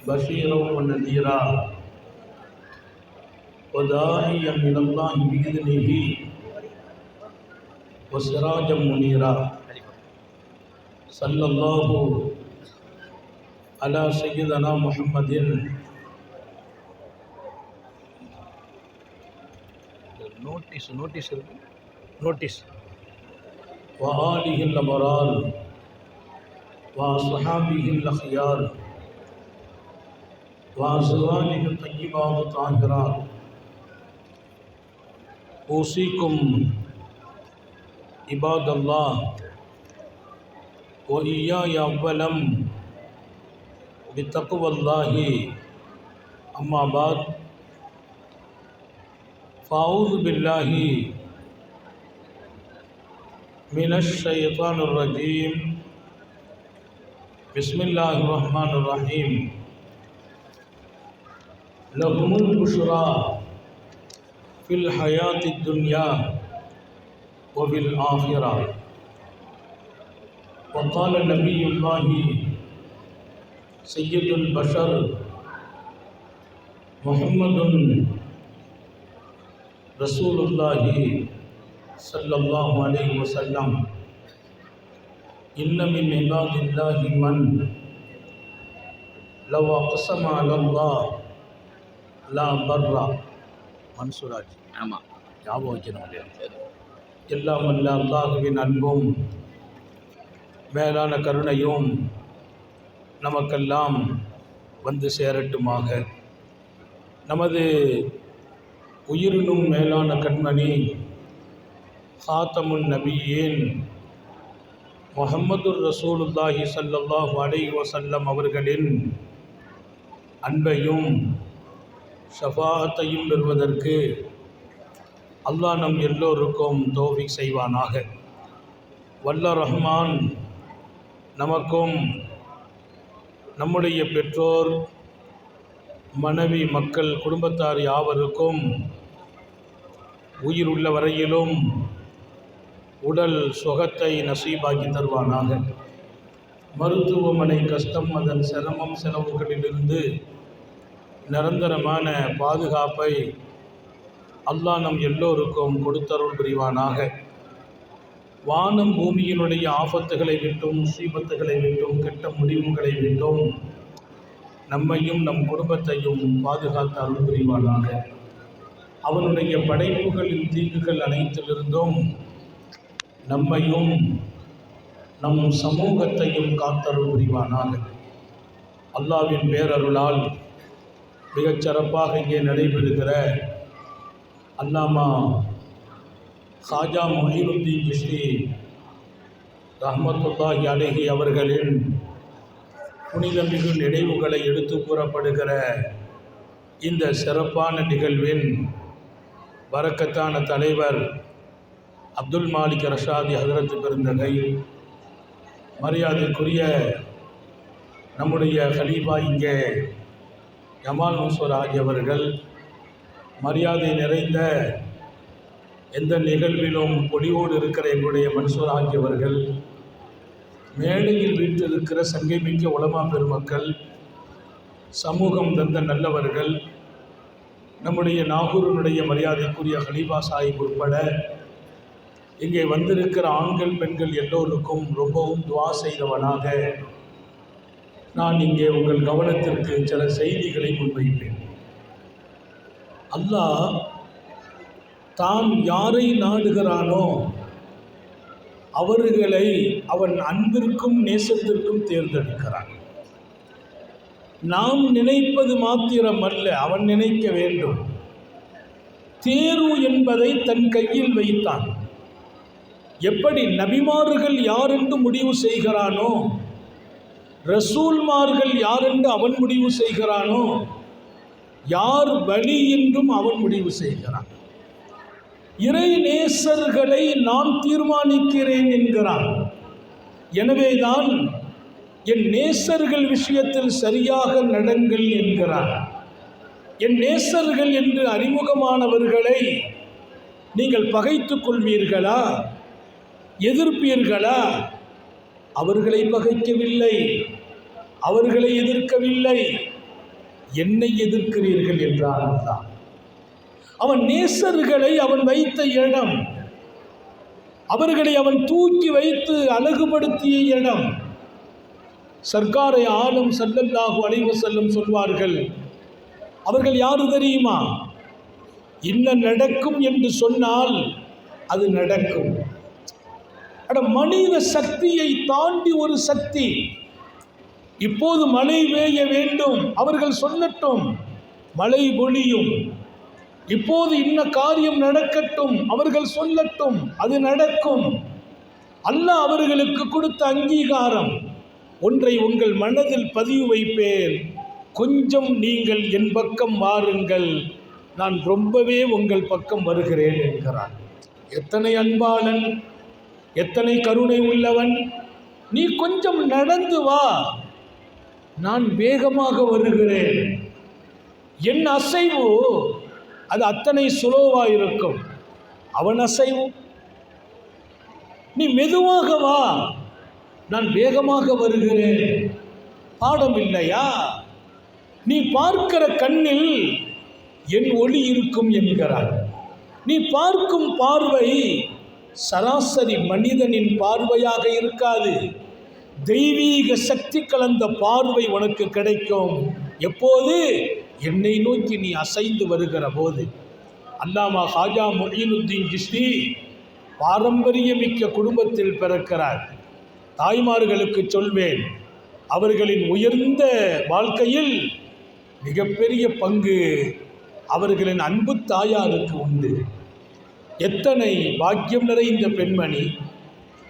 بشيرا ونذيرا وداعيا إلى الله بإذنه وسراجا منيرا صلى الله على سيدنا محمد نوٹس وآله الأبرار وأصحابه الأخيار وأزواجه الطيبات الطاهرات أوصيكم عباد الله وإياي أولا بتقوى الله أما بعد فأعوذ بالله من الشيطان الرجيم بسم الله الرحمن الرحيم لهم البشرى في الحياة الدنيا وفي الآخرة وقال نبي الله سيد البشر محمد رسول الله صلى الله عليه وسلم إن من عباد الله من لو أقسم على الله لا برا மன்சூராஜ் ஆமாம் ஞாபகம் வைக்கணும். எல்லாம் வல்ல அல்லாஹுவின் அன்பும் மேலான கருணையும் நமக்கெல்லாம் வந்து சேரட்டுமாக. நமது உயிரினும் மேலான கண்மணி ஹாத்தமுன் நபியீன் முஹம்மதுர் ரசூலுல்லாஹி ஸல்லல்லாஹு அலைஹி வஸல்லம் அவர்களின் அன்பையும் ஷஃபாஅத்தையும் பெறுவதற்கு அல்லாஹ் நம் எல்லோருக்கும் தௌஃபீக் செய்வானாக. வல்ல ரஹ்மான் நமக்கும் நம்முடைய பெற்றோர் மனைவி மக்கள் குடும்பத்தார் யாவருக்கும் உயிர் உள்ள வரையிலும் உடல் சுகத்தை நசீபாக்கி தருவானாக. மருத்துவமனை கஷ்டம் அதன் சிரமம் செலவுகளிலிருந்து நிரந்தரமான பாதுகாப்பை அல்லாஹ் நம் எல்லோருக்கும் கொடுத்தருள் புரிவானாக. வானம் பூமியினுடைய ஆபத்துகளை விட்டும் முசீபத்துகளை விட்டும் கெட்ட முடிவுகளை விட்டும் நம்மையும் நம் குடும்பத்தையும் பாதுகாத்து அருள் புரிவானாக. அவனுடைய படைப்புகளின் தீங்குகள் அனைத்திலிருந்தும் நம்மையும் நம் சமூகத்தையும் காத்தருள் புரிவானாக. அல்லாஹ்வின் பேரருளால் மிகச் சிறப்பாக இங்கே நடைபெறுகிற அல்லாமா ஹாஜா மொஹீனுத்தீன் சிஷ்தி ரஹ்மத்துல்லாஹி அலைஹி அவர்களின் புனிதமிகு நினைவுகளை எடுத்து கூறப்படுகிற இந்த சிறப்பான நிகழ்வின் பரக்கத்தான தலைவர் அப்துல் மாலிக் ரஷாதி ஹதரத் பெருந்தகை, மரியாதைக்குரிய நம்முடைய கலீஃபா இங்கே ஜமால் மன்சூராஜ் அவர்கள், மரியாதை நிறைந்த எந்த நிகழ்விலும் பொலிவோடு இருக்கிற எங்களுடைய மன்சூராஜ் அவர்கள், மேடையில் வீட்டிருக்கிற சங்கைமிக்க உலமா பெருமக்கள், சமூகம் தந்த நல்லவர்கள், நம்முடைய நாகூரினுடைய மரியாதைக்குரிய கலீஃபா சாஹிப் உட்பட இங்கே வந்திருக்கிற ஆண்கள் பெண்கள் எல்லோருக்கும் ரொம்பவும் துவா செய்தவனாக நான் இங்கே உங்கள் கவனத்திற்கு சில செய்திகளை முன்வைப்பேன். அல்லாஹ் தான் யாரை நாடுகிறானோ அவர்களை அவன் அன்பிற்கும் நேசத்திற்கும் தேர்ந்தெடுக்கிறான். நாம் நினைப்பது மாத்திரமல்ல, அவன் நினைக்க வேண்டும். தேர்வு என்பதை தன் கையில் வைத்தான். எப்படி நபிமார்கள் யாரென்று முடிவு செய்கிறானோ, ரசூல்மார்கள் யாரென்று அவன் முடிவு செய்கிறானோ, யார் வழி என்றும் அவன் முடிவு செய்கிறான். இறை நேசர்களை நான் தீர்மானிக்கிறேன் என்கிறான். எனவேதான் என் நேசர்கள் விஷயத்தில் சரியாக நடங்கள் என்கிறான். என் நேசர்கள் என்று அறிமுகமானவர்களை நீங்கள் பகைத்து கொள்வீர்களா, எதிர்ப்பீர்களா? அவர்களை பகைக்கவில்லை, அவர்களை எதிர்க்கவில்லை, என்னை எதிர்க்கிறீர்கள் என்றான் அல்லாஹ். அவன் நேசர்களை அவன் வைத்த இடம், அவர்களை அவன் தூக்கி வைத்து அழகுபடுத்திய இடம். சர்க்காரை ஆலம் ஸல்லல்லாஹு அலைஹி வஸல்லம் சொல்வார்கள், அவர்கள் யாரு தெரியுமா? என்ன நடக்கும் என்று சொன்னால் அது நடக்கும். மனித சக்தியை தாண்டி ஒரு சக்தி. இப்போது மழை பெய்ய வேண்டும், அவர்கள் சொல்லட்டும், மழை பொழியும். இப்போது இன்ன காரியம் நடக்கட்டும், அவர்கள் சொல்லட்டும், அது நடக்கும். அல்லாஹ் அவர்களுக்கு கொடுத்த அங்கீகாரம். ஒன்றை உங்கள் மனதில் பதிவு வைப்பேன், கொஞ்சம் நீங்கள் என் பக்கம் வாருங்கள், நான் ரொம்பவே உங்கள் பக்கம் வருகிறேன் என்கிறான். எத்தனை அன்பாளன், எத்தனை கருணை உள்ளவன். நீ கொஞ்சம் நடந்து வா, நான் வேகமாக வருகிறேன். என் அசைவு அது அத்தனை சுலோவாக இருக்கும், அவன் அசைவு நீ மெதுவாக வா, நான் வேகமாக வருகிறேன். பாடம் இல்லையா? நீ பார்க்கிற கண்ணில் என் ஒளி இருக்கும் என்கிறார். நீ பார்க்கும் பார்வை சராசரி மனிதனின் பார்வையாக இருக்காது. தெய்வீக சக்தி கலந்த பார்வை உனக்கு கிடைக்கும். எப்போது? என்னை நோக்கி நீ அசைந்து வருகிற போது. அல்லாமா ஹாஜா மொய்னுத்தீன் சிஸ்தி பாரம்பரியமிக்க குடும்பத்தில் பிறக்கிறார். தாய்மார்களுக்கு சொல்வேன், அவர்களின் உயர்ந்த வாழ்க்கையில் மிகப்பெரிய பங்கு அவர்களின் அன்பு தாயாருக்கு உண்டு. எத்தனை பாக்கியம் நிறைந்த பெண்மணி!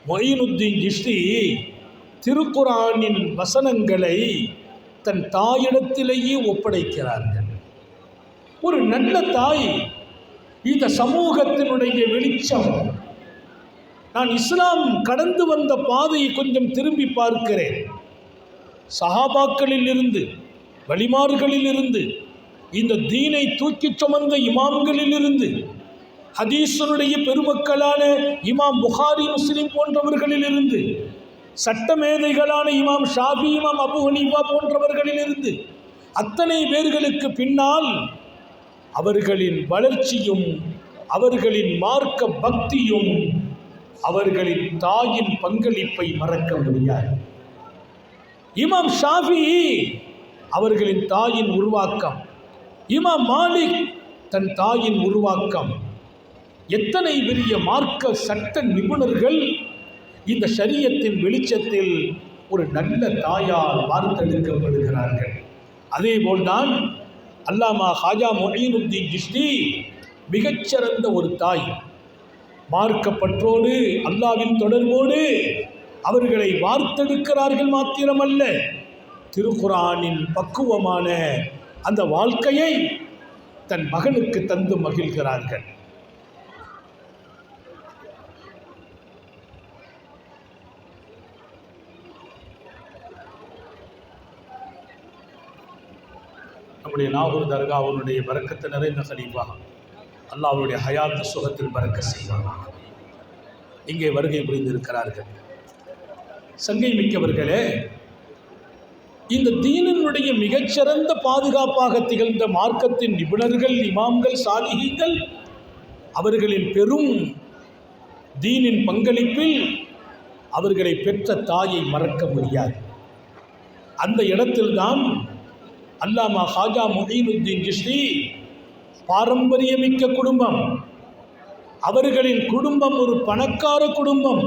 மொய்னுத்தீன் சிஸ்தி திருக்குரானின் வசனங்களை தன் தாயிடத்திலேயே ஒப்படைக்கிறார்கள். ஒரு நல்ல தாய், இந்த சமூகத்தினுடைய வெளிச்சம். நான் இஸ்லாம் கடந்து வந்த பாதையை கொஞ்சம் திரும்பி பார்க்கிறேன். சஹாபாக்களில் இருந்து, வலிமார்களில் இருந்து, இந்த தீனை தூக்கி சுமந்த இமாம்களில் இருந்து, ஹதீஸனுடைய பெருமக்களான இமாம் புகாரி, முஸ்லிம் போன்றவர்களில் இருந்து, சட்டமேதைகளான இமாம் ஷாஃபி, இமாம் அபு ஹனீஃபா போன்றவர்களில் இருந்து, அத்தனை பேர்களுக்கு பின்னால் அவர்களின் வளர்ச்சியும், அவர்களின் மார்க்க பக்தியும், அவர்களின் தாயின் பங்களிப்பை மறக்க முடியாது. இமாம் ஷாஃபி அவர்களின் தாயின் உருவாக்கம், இமாம் மாலிக் தன் தாயின் உருவாக்கம். எத்தனை பெரிய மார்க்க சட்ட நிபுணர்கள் இந்த ஷரியத்தின் வெளிச்சத்தில் ஒரு நல்ல தாயால் வார்த்தெடுக்கப்படுகிறார்கள். அதே போல்தான் அல்லாமா ஹாஜா மொய்னுத்தீன் சிஸ்தி மிகச்சிறந்த ஒரு தாய். மார்க்கப்பற்றோடு, அல்லாவின் தொடர்போடு அவர்களை வார்த்தெடுக்கிறார்கள் மாத்திரமல்ல, திருக்குரானின் பக்குவமான அந்த வாழ்க்கையை தன் மகனுக்கு தந்து மகிழ்கிறார்கள். நம்முடைய நாகூர் தர்காவுடைய பரக்கத்து நிறைந்த கலீஃபா அல்லாஹ்வுடைய ஹயாத்து சுகத்தில் பறக்க செய்வாங்க. இங்கே வருகை புரிந்திருக்கிறார்கள். சங்கை மிக்கவர்களே, இந்த தீனினுடைய மிகச்சிறந்த பாதுகாப்பாக திகழ்ந்த மார்க்கத்தின் நிபுணர்கள், இமாம்கள், சாலிஹீன்கள், அவர்களின் பெரும் தீனின் பங்களிப்பில் அவர்களை பெற்ற தாயை மறக்க முடியாது. அந்த இடத்தில்தான் அல்லாமா ஹாஜா மொய்னுத்தீன் சிஸ்தி பாரம்பரியமிக்க குடும்பம். அவர்களின் குடும்பம் ஒரு பணக்கார குடும்பம்.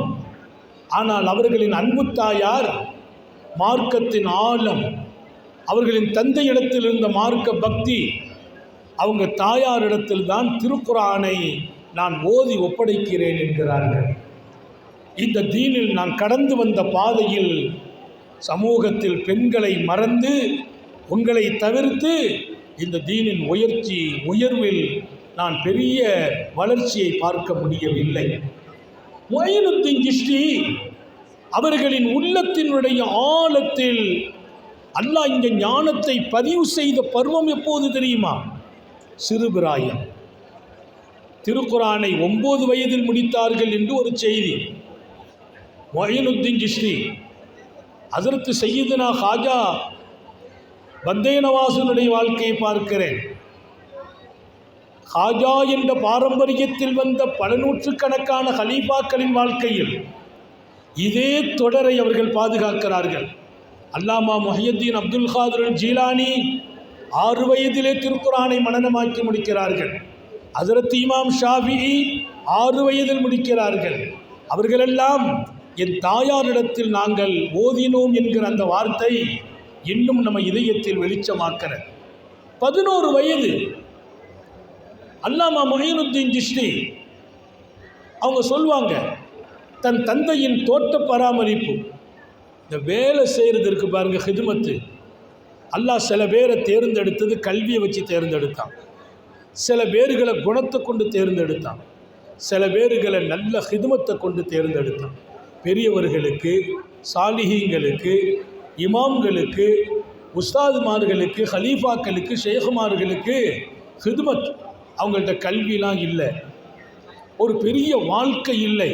ஆனால் அவர்களின் அன்பு தாயார் மார்க்கத்தின் ஆழம், அவர்களின் தந்தையிடத்தில் இருந்த மார்க்க பக்தி, அவங்க தாயாரிடத்தில் தான் திருக்குரானை நான் ஓதி ஒப்படைக்கிறேன் என்கிறார்கள். இந்த தீனில் நான் கடந்து வந்த பாதையில் சமூகத்தில் பெண்களை மறந்து, உங்களை தவிர்த்து இந்த தீனின் உயர்வில் நான் பெரிய வளர்ச்சியை பார்க்க முடியவில்லை. மொய்னுத்தீன் சிஸ்தி அவர்களின் உள்ளத்தினுடைய ஆழத்தில் அல்லாஹ் இந்த ஞானத்தை பதிவு செய்த பருவம் எப்போது தெரியுமா? சிறுபிராயம். திருக்குரானை 9 வயதில் முடித்தார்கள் என்று ஒரு செய்தி. மொய்னுத்தீன் சிஸ்தி ஹஜ்ரத் சையதுனா ஹாஜா பந்தே நவாஸினுடைய வாழ்க்கையை பார்க்கிறேன். ஹாஜா என்ற பாரம்பரியத்தில் வந்த பல நூற்றுக்கணக்கான ஹலீஃபாக்களின் வாழ்க்கையில் இதே தொடரை அவர்கள் பாதுகாக்கிறார்கள். அல்லாமா முஹையத்தீன் அப்துல் காதிர் ஜீலானி 6 வயதிலே திருக்குரானை மனனமாக்கி முடிக்கிறார்கள். ஹஜ்ரத் இமாம் ஷாஃபிஈ 6 வயதில் முடிக்கிறார்கள். அவர்களெல்லாம் என் தாயாரிடத்தில் நாங்கள் ஓதினோம் என்கிற அந்த வார்த்தை இன்னும் நம்ம இதயத்தில் வெளிச்சமாக்கிற 11 வயது அல்லாமா முஹைனுத்தீன் சிஷ்தி அவங்க சொல்லுவாங்க, தன் தந்தையின் தோட்ட பராமரிப்பு, இந்த வேலை செய்கிறதுக்கு பாருங்கள், ஹிதுமத்து. அல்லாஹ் சில பேரை தேர்ந்தெடுத்தது கல்வியை வச்சு தேர்ந்தெடுத்தான், சில பேர்களை குணத்தை கொண்டு தேர்ந்தெடுத்தான், சில பேர்களை நல்ல ஹிதுமத்தை கொண்டு தேர்ந்தெடுத்தான். பெரியவர்களுக்கு, சாலிஹீங்களுக்கு, இமாம்களுக்கு, உஸ்தாதுமார்களுக்கு, ஹலீஃபாக்களுக்கு, ஷேகுமார்களுக்கு ஹிதுமத். அவங்கள்ட்ட கல்விலாம் இல்லை, ஒரு பெரிய வாழ்க்கை இல்லை.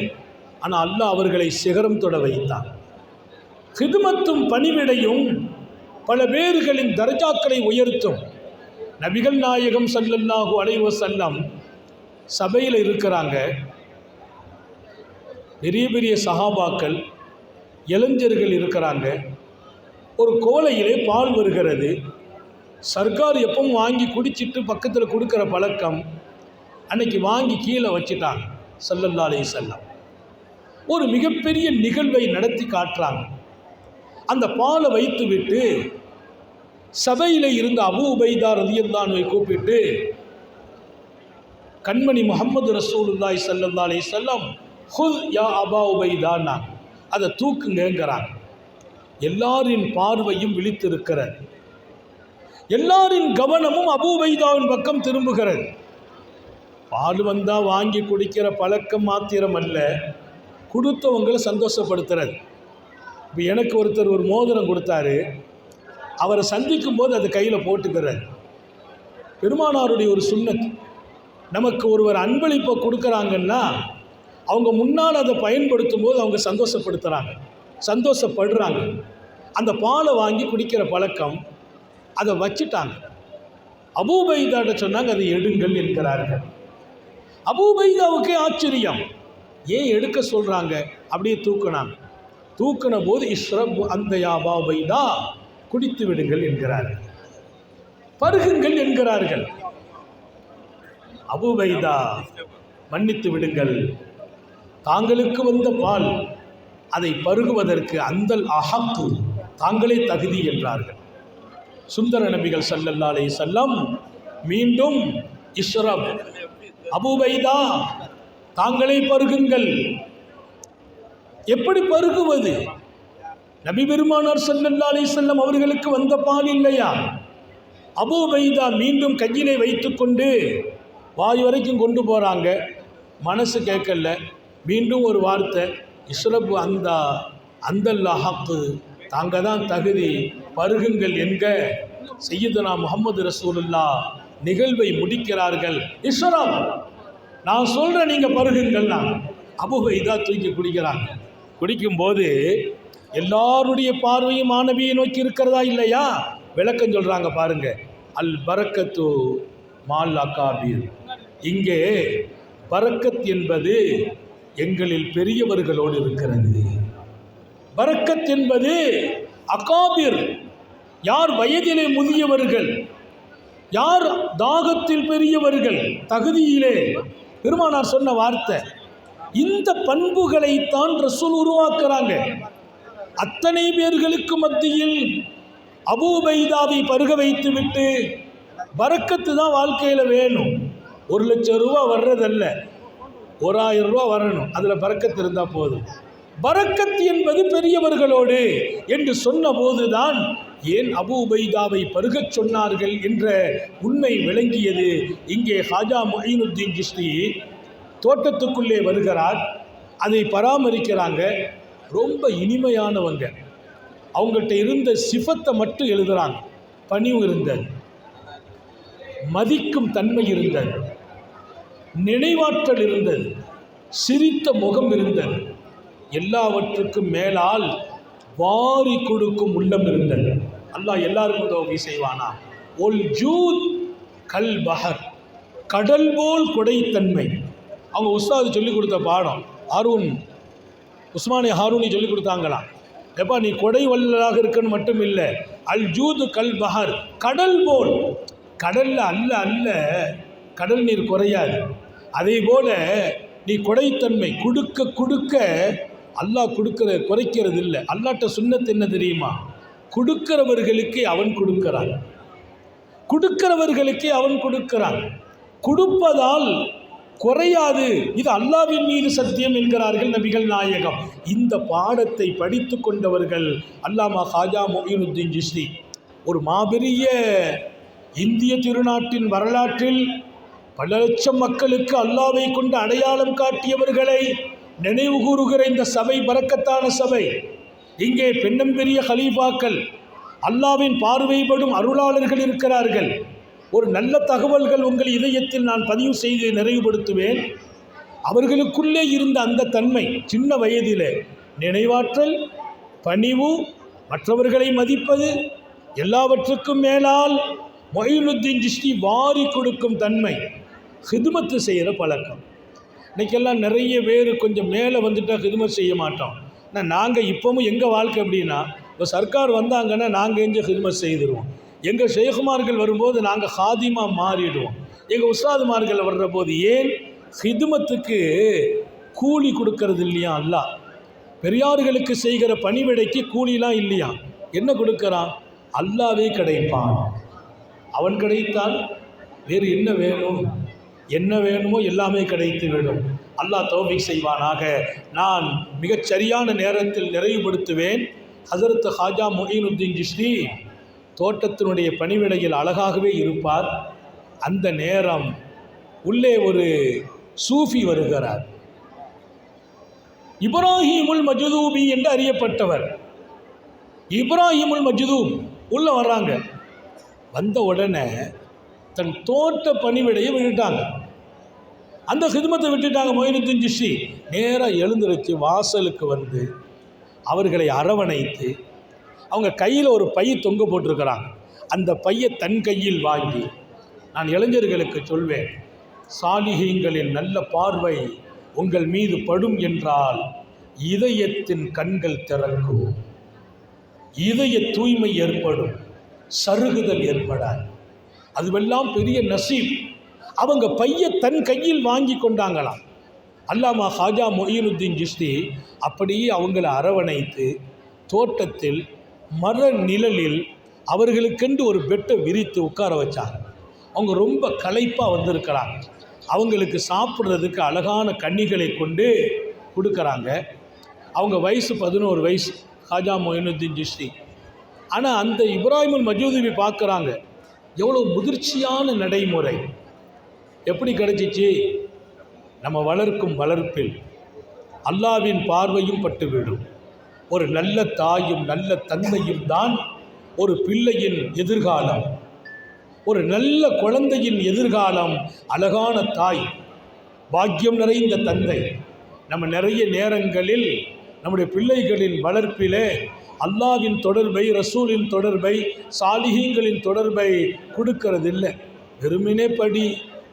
ஆனால் அல்லாஹ் அவர்களை சிகரம் தொட வைத்தான். ஹிதுமத்தும் பணிவிடையும் பல பேர்களின் தர்ஜாக்களை உயர்த்தும். நபிகள் நாயகம் ஸல்லல்லாஹு அலைஹி வஸல்லம் சபையில் இருக்கிறாங்க. பெரிய பெரிய சஹாபாக்கள், இளைஞர்கள் இருக்கிறாங்க. ஒரு கோலையிலே பால் வருகிறது. சர்க்கார் எப்பவும் வாங்கி குடிச்சிட்டு பக்கத்தில் கொடுக்குற பழக்கம். அன்னைக்கு வாங்கி கீழே வச்சுட்டாங்க ஸல்லல்லாஹு அலைஹி வஸல்லம். ஒரு மிகப்பெரிய நிகழ்வை நடத்தி காட்டுறாங்க. அந்த பாலை வைத்து விட்டு சபையில் இருந்த அபூ உபைதா ரலியல்லாஹு அன்ஹு கூப்பிட்டு, கண்மணி முஹம்மது ரசூலுல்லாஹி ஸல்லல்லாஹு அலைஹி வஸல்லம் ஹுல் யா அபா உபைதான்னா, அதை தூக்குங்கிறாங்க. எல்லாரின் பார்வையும் விழித்திருக்கிறது. எல்லாரின் கவனமும் அபூ உபைதாவின் பக்கம் திரும்புகிறது. பால் வந்தால் வாங்கி குடிக்கிற பழக்கம் மாத்திரம் அல்ல, கொடுத்தவங்களை சந்தோஷப்படுத்துறது. இப்போ எனக்கு ஒருத்தர் ஒரு மோதிரம் கொடுத்தாரு, அவரை சந்திக்கும் போது அதை கையில் போட்டுக்கிறார். பெருமானாருடைய ஒரு சுன்னத், நமக்கு ஒருவர் அன்பளிப்பை கொடுக்குறாங்கன்னா அவங்க முன்னால் அதை பயன்படுத்தும் போது அவங்க சந்தோஷப்படுறாங்க. அந்த பாலை வாங்கி குடிக்கிற பழக்கம் அதை வச்சுட்டாங்க. அபூ உபைதாட்ட சொன்னாங்க, அதை எடுங்கள் என்கிறார்கள். அபூ உபைதாவுக்கே ஆச்சரியம், ஏன் எடுக்க சொல்கிறாங்க? அப்படியே தூக்கின போது இஷ்ரப் அந்த யா அபா உபைதா, குடித்து விடுங்கள் என்கிறார்கள், பருகுங்கள் என்கிறார்கள். அபூ உபைதா, மன்னித்து விடுங்கள், தாங்களுக்கு வந்த பால் அதை பருகுவதற்கு அந்தல் அஹக்கு, தாங்களே தகுதி என்றார்கள். சுந்தர நபிகள் ஸல்லல்லாஹு அலைஹி வஸல்லம் மீண்டும் இஷ்ரப், அபூ உபைதா தாங்களே பருகுங்கள். எப்படி பருகுவது? நபி பெருமானார் ஸல்லல்லாஹு அலைஹி வஸல்லம் அவர்களுக்கு வந்த பால் இல்லையா? அபூ உபைதா மீண்டும் கையிலே வைத்துக்கொண்டு வாய் வரைக்கும் கொண்டு போகிறாங்க. மனசு கேட்கல. மீண்டும் ஒரு வார்த்தை, இஷ்ரப் அந்தல் அஹக்கு, தாங்க தான் தகுதி, பருகுங்கள் என்க சையதுனா முஹம்மது ரசூலுல்லாஹ் நிகழ்வை முடிக்கிறார்கள். இஷ்ரப், நான் சொல்கிறேன், நீங்கள் பருகுங்கள்னா. அபூ உபைதா தூக்கி குடிக்கிறாங்க. குடிக்கும்போது எல்லாருடைய பார்வையும் மாணவியை நோக்கி இருக்கிறதா இல்லையா? விளக்கம் சொல்கிறாங்க பாருங்க. அல் பரக்கத்து மால் அகாபீர், இங்கே பரக்கத் என்பது எங்களில் பெரியவர்களோடு இருக்கிறது. பரக்கத் என்பது அகாபிர், யார் வயதிலே முதியவர்கள், யார் தாகத்தில் பெரியவர்கள், தகுதியிலே. பெருமானார் சொன்ன வார்த்தை, இந்த பண்புகளைத்தான் ரசூல் உருவாக்குறாங்க. அத்தனை பேர்களுக்கு மத்தியில் அபூ உபைதாவை பருக வைத்து விட்டு, பரக்கத்து தான் வாழ்க்கையில் வேணும். 1,00,000 ரூபா வர்றதல்ல, 1,000 ரூபா வரணும், அதில் பரக்கத்து இருந்தால் போதும். பரக்கத் என்பது பெரியவர்களோடு என்று சொன்ன போதுதான் ஏன் அபூ உபைதாவை பருகச் சொன்னார்கள் என்ற உண்மை விளங்கியது. இங்கே ஹாஜா முஹைனுத்தீன் சிஷ்தி தோட்டத்துக்குள்ளே வருகிறார். அதை பராமரிக்கிறாங்க. ரொம்ப இனிமையானவங்க. அவங்கள்ட்ட இருந்த சிஃபத்தை மட்டும் எழுதுகிறாங்க. பணிவு இருந்தது, மதிக்கும் தன்மை இருந்தது, நினைவாற்றல் இருந்தது, சிரித்த முகம் இருந்தது, எல்லாவற்றுக்கும் மேலால் வாரி கொடுக்கும் உள்ளம் இருந்தது. அல்லாஹ் எல்லாருக்கும் தௌஃபீக் செய்வானா. ஒல் ஜூத் கல் பஹர், கடல் போல் கொடைத்தன்மை. அவங்க உஸ்தாது சொல்லிக் கொடுத்த பாடம், உஸ்மானி ஹாரூனி சொல்லிக் கொடுத்தாங்களாம். எப்பா நீ கொடை வல்லலாக இருக்குன்னு மட்டும் இல்லை, அல் ஜூது கல் பஹர், கடல் போல். கடலில் அல்ல கடல் நீர் குறையாது. அதே போல் நீ கொடைத்தன்மை கொடுக்க கொடுக்க அல்லாஹ் குறைக்கிறது இல்லை. அல்லாஹ்ட்ட சுன்னத் என்ன தெரியுமா? கொடுக்கிறவர்களுக்கே அவன் கொடுக்கிறான், கொடுக்கிறவர்களுக்கே அவன் கொடுக்கிறான். கொடுப்பதால் குறையாது. இது அல்லாஹ்வின் மீது சத்தியம் என்கிறார்கள் நபிகள் நாயகம். இந்த பாடத்தை படித்து கொண்டவர்கள் அல்லாமா ஹாஜா மொய்னுத்தீன் சிஸ்தி. ஒரு மாபெரிய இந்திய திருநாட்டின் வரலாற்றில் பல லட்சம் மக்களுக்கு அல்லாஹ்வை கொண்டு அடையாளம் காட்டியவர்களை நினைவு கூறுகிற இந்த சபை பரக்கத்தான சபை. இங்கே பெண்ணம்பெரிய ஹலீஃபாக்கள், அல்லாஹ்வின் பார்வைப்படும் அருளாளர்கள் இருக்கிறார்கள். ஒரு நல்ல தகவல்கள் உங்கள் இதயத்தில் நான் பதிவு செய்து நிறைவுபடுத்துவேன். அவர்களுக்குள்ளே இருந்த அந்த தன்மை, சின்ன வயதிலே நினைவாற்றல், பணிவு, மற்றவர்களை மதிப்பது, எல்லாவற்றுக்கும் மேலால் மொய்னுத்தீன் சிஸ்தி வாரி கொடுக்கும் தன்மை, ஹிதுமத்து செய்கிற பழக்கம். இன்றைக்கெல்லாம் நிறைய பேர் கொஞ்சம் மேலே வந்துட்டால் ஹிதுமத் செய்ய மாட்டோம். ஆனால் நாங்கள் இப்போவும் எங்கள் வாழ்க்கை எப்படின்னா, இப்போ சர்க்கார் வந்தாங்கன்னா நாங்கள் எங்கே ஹிதுமத் செய்துடுவோம். எங்கள் ஷேகுமார்கள் வரும்போது நாங்கள் ஹாதிமாக மாறிடுவோம். எங்கள் உஸ்தாதுமார்கள் வர்ற போது ஏன் ஹிதுமத்துக்கு கூலி கொடுக்கறது இல்லையா? அல்லாஹ் பெரியார்களுக்கு செய்கிற பணிவிடைக்கு கூலிலாம் இல்லையா? என்ன கொடுக்குறான்? அல்லாவே கிடைப்பான். அவன் கிடைத்தால் வேறு என்ன வேணும்? என்ன வேணுமோ எல்லாமே கிடைத்து விடும். அல்லாஹ் தௌஃபீக் செய்வானாக. நான் மிகச் சரியான நேரத்தில் நிறைவுபடுத்துவேன். ஹஸரத் ஹாஜா மொய்னுத்தீன் சிஸ்தி தோட்டத்தினுடைய பணிவிடையில் அழகாகவே இருப்பார். அந்த நேரம் உள்ளே ஒரு சூஃபி வருகிறார். இப்ராஹிமுல் மஜ்தூபி என்று அறியப்பட்டவர். இப்ராஹிமுல் மஜ்தூப் உள்ள வர்றாங்க. வந்த உடனே தன் தோட்ட பணிவிடையை விட்டுட்டாங்க, அந்த ஹிதுமத்தை விட்டுட்டாங்க. மொய்னுத்தீன் சிஸ்தி நேராக எழுந்திருச்சு வாசலுக்கு வந்து அவர்களை அரவணைத்து, அவங்க கையில் ஒரு பை தொங்க போட்டிருக்கிறாங்க. அந்த பையை தன் கையில் வாங்கி, நான் இளைஞர்களுக்கு சொல்வேன், சாலிஹீங்களின் நல்ல பார்வை உங்கள் மீது படும் என்றால் இதயத்தின் கண்கள் திறக்கும், இதய தூய்மை ஏற்படும், சருகுதல் ஏற்படாது. அதுவெல்லாம் பெரிய நசீப். அவங்க பையை தன் கையில் வாங்கி கொண்டாங்களாம். அல்லாமா ஹாஜா மொய்னுத்தீன் சிஸ்தி அப்படியே அவங்களை அரவணைத்து தோட்டத்தில் மர நிழலில் அவர்களுக்கென்று ஒரு பெட்டை விரித்து உட்கார வச்சாங்க. அவங்க ரொம்ப களைப்பாக வந்திருக்கிறாங்க. அவங்களுக்கு சாப்பிட்றதுக்கு அழகான கன்னிகளை கொண்டு கொடுக்குறாங்க. அவங்க வயசு 11 வயசு ஹாஜா மொய்னுத்தீன் சிஸ்தி. ஆனால் அந்த இப்ராஹிமுல் மஜ்தூபி பார்க்குறாங்க, எவ்வளோ முதிர்ச்சியான நடைமுறை. எப்படி கிடச்சிச்சு? நம்ம வளர்க்கும் வளர்ப்பில் அல்லாவின் பார்வையும் பட்டுவிடும். ஒரு நல்ல தாயும் நல்ல தந்தையும் தான் ஒரு பிள்ளையின் எதிர்காலம். ஒரு நல்ல குழந்தையின் எதிர்காலம் அழகான தாய், பாக்கியம் நிறைந்த தந்தை. நம்ம நிறைய நேரங்களில் நம்முடைய பிள்ளைகளின் வளர்ப்பிலே அல்லாவின் தொடர்பை, ரசூலின் தொடர்பை, சாலிஹீங்களின் தொடர்பை கொடுக்கறதில்லை. வெறுமினே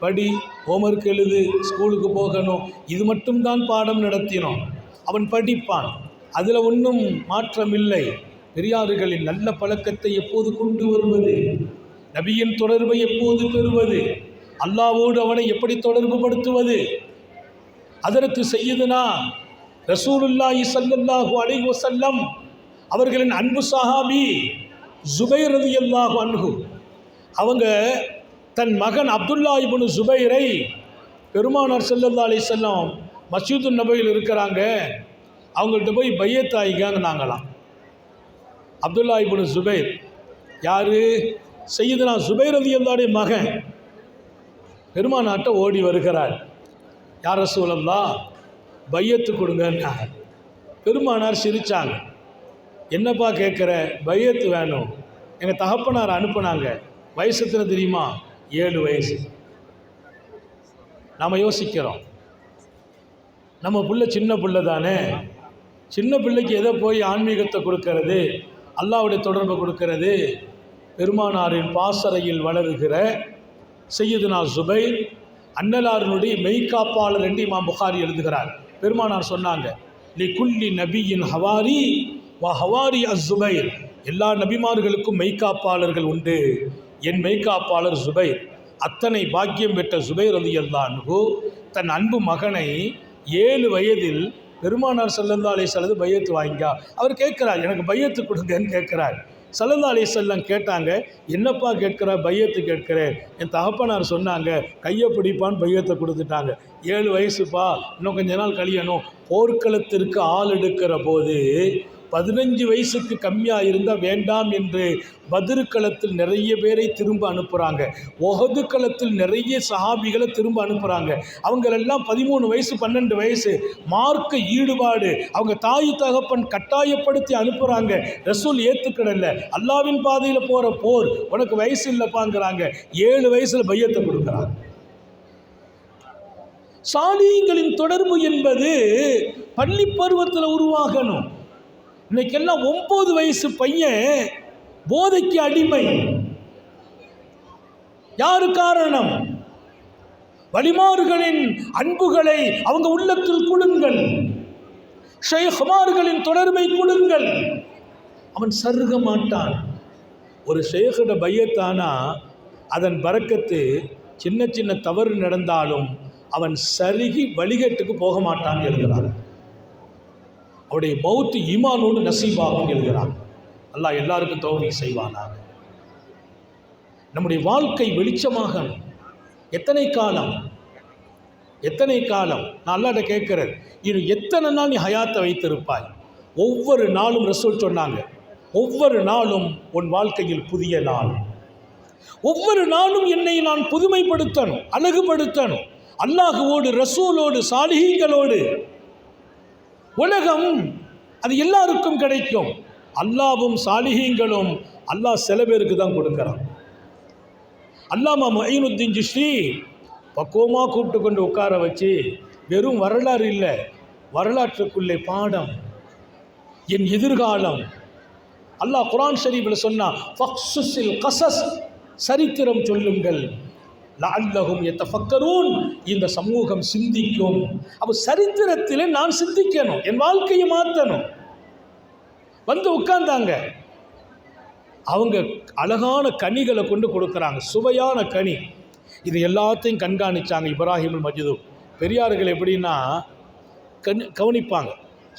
படி, ஹோம்ஒர்க் எழுது, ஸ்கூலுக்கு போகணும், இது மட்டும்தான் பாடம் நடத்தினோம். அவன் படிப்பான், அதில் ஒன்றும் மாற்றமில்லை. பெரியார்களின் நல்ல பழக்கத்தை எப்போது கொண்டு வருவது? நபியின் தொடர்பை எப்போது பெறுவது? அல்லாவோடு அவனை எப்படி தொடர்பு படுத்துவது? ஹதரத் சய்யிதுனா ரசூலுல்லாஹி ஸல்லல்லாஹு அலைஹி வஸல்லம் அவர்களின் அன்பு சஹாபி ஜுபைர் ரலியல்லாஹு அன்ஹு, அவங்க தன் மகன் அப்துல்லா இப்னு ஜுபைரை பெருமானார் ஸல்லல்லாஹு அலைஹி வஸல்லம் மஸ்ஜிது நபவியில் இருக்கிறாங்க, அவங்கள்ட்ட போய் பையத் ஆகிக்காங்கனாங்களாம். அப்துல்லா இப்னு ஜுபைர் யார்? சய்யிதுனா ஜுபைர் ரலியல்லாஹுடைய மகன். பெருமானார்ட்ட ஓடி வருகிறார். யார் ரசூலல்லாஹ், பையத்து கொடுங்கன்னா. பெருமானார் சிரித்தாங்க. என்னப்பா கேட்குற? பையத்து வேணும். எங்கள் தகப்பனார் அனுப்புனாங்க. வயசு எத்தனை தெரியுமா? 7 வயசு. நாம் யோசிக்கிறோம், நம்ம பிள்ளை சின்ன பிள்ளை தானே, சின்ன பிள்ளைக்கு எதை போய் ஆன்மீகத்தை கொடுக்கறது? அல்லாஹ்வுடைய தொடர்பை கொடுக்கிறது. பெருமானாரின் பாசறையில் வளருகிற சையதுனா ஜுபைர் அன்னலாரினுடைய மெய்காப்பாளர் என்று இமாம் புகாரி எழுதுகிறார். பெருமானார் சொன்னாங்க, லி குல்லி நபியின் ஹவாரி வ ஹவாரி அஸ்ஸுபைர், எல்லா நபிமார்களுக்கும் மெய்காப்பாளர்கள் உண்டு, என் மெய்காப்பாளர் ஜுபைர். அத்தனை பாக்கியம் பெற்ற ஜுபைர் ரலியல்லாஹு அன்ஹு தன் அன்பு மகனை 7 வயதில் பெருமானார் ஸல்லல்லாஹு அலைஹி வஸல்லம் பையத்து வாங்கியா. அவர் கேட்குறார், எனக்கு பையத்து கொடுங்கன்னு கேட்குறார். ஸல்லல்லாஹு அலைஹி வஸல்லம் கேட்டாங்க, என்னப்பா கேட்குற, பையத்து கேட்குறேன். என் தகப்பனார் சொன்னாங்க, கையை பிடிப்பான்னு பையத்தை கொடுத்துட்டாங்க. 7 வயசுப்பா, இன்னும் கொஞ்ச நாள் கழியணும். போர்க்களத்திற்கு ஆள் எடுக்கிற போது 15 வயசுக்கு கம்மியாக இருந்தால் வேண்டாம் என்று பத்ருக்களத்தில் நிறைய பேரை திரும்ப அனுப்புகிறாங்க. ஒஹது களத்தில் நிறைய சஹாபிகளை திரும்ப அனுப்புகிறாங்க. அவங்களெல்லாம் 13 வயசு 12 வயசு மார்க்க ஈடுபாடு, அவங்க தாய் தகப்பன் கட்டாயப்படுத்தி அனுப்புகிறாங்க. ரசூல் ஏற்றுக்கிடல, அல்லாவின் பாதையில் போகிற போர், உனக்கு வயசு இல்லைப்பாங்கிறாங்க. 7 வயசில் பையத்தை கொடுக்குறாங்க. சாலிகளின் தொடர்பு என்பது பள்ளி பருவத்தில் உருவாகணும். இன்னைக்கெல்லாம் 9 வயசு பையன் போதைக்கு அடிமை. யாரு காரணம்? வலிமார்களின் அன்புகளை அவங்க உள்ளத்தில் கொடுங்கள், ஷேഖ்மார்களின் தொடர்பை கொடுங்கள். அவன் சருக மாட்டான். ஒரு ஷேഖோட பையத்தானா அதன் பரக்கத்து சின்ன சின்ன தவறு நடந்தாலும் அவன் சருகி வழிகட்டுக்கு போக மாட்டான்னு எழுதுகிறான். அவருடைய மௌத்து ஈமானோடு நசீபாகும் எழுதுகிறான். அல்லாஹ் எல்லாருக்கும் தௌஃபீக் செய்வானாக. நம்முடைய வாழ்க்கை வெளிச்சமாகணும். எத்தனை காலம் நான் அல்லாஹ்ட்ட கேட்கிறேன், இன்னும் எத்தனை நாள் நீ ஹயாத்தை வைத்திருப்பாய்? ஒவ்வொரு நாளும் ரசூல் சொன்னாங்க, ஒவ்வொரு நாளும் உன் வாழ்க்கையில் புதிய நாள். ஒவ்வொரு நாளும் என்னை நான் புதுமைப்படுத்தணும், அழகுபடுத்தணும். அல்லாஹுவோடு, ரசூலோடு, சாலிஹீங்களோடு. உலகம் அது எல்லாருக்கும் கிடைக்கும். அல்லாவும் சாலிஹீங்களும் அல்லாஹ் சில பேருக்கு தான் கொடுக்குறான். அல்லாமா மொய்னுத்தீன் சிஷ்டி பக்குவமாக கூப்பிட்டு கொண்டு உட்கார வச்சு, வெறும் வரலாறு இல்லை, வரலாற்றுக்குள்ளே பாடம், என் எதிர்காலம். அல்லாஹ் குர்ஆன் ஷரீஃபில் சொன்னா, ஃபக்ஸுஸில் கஸஸ், சரித்திரம் சொல்லுங்கள், லஅல்லஹும் யதஃபக்கரூன், இந்த சமூகம் சிந்திக்கும். அப்போ சரித்திரத்தில் நான் சிந்திக்கணும், என் வாழ்க்கையை மாற்றணும். வந்து உட்கார்ந்தாங்க. அவங்க அழகான கனிகளை கொண்டு கொடுக்குறாங்க, சுவையான கனி. இது எல்லாத்தையும் கண்காணித்தாங்க இப்ராஹிமுல் மஜ்து. பெரியார்கள் எப்படின்னா கவனிப்பாங்க.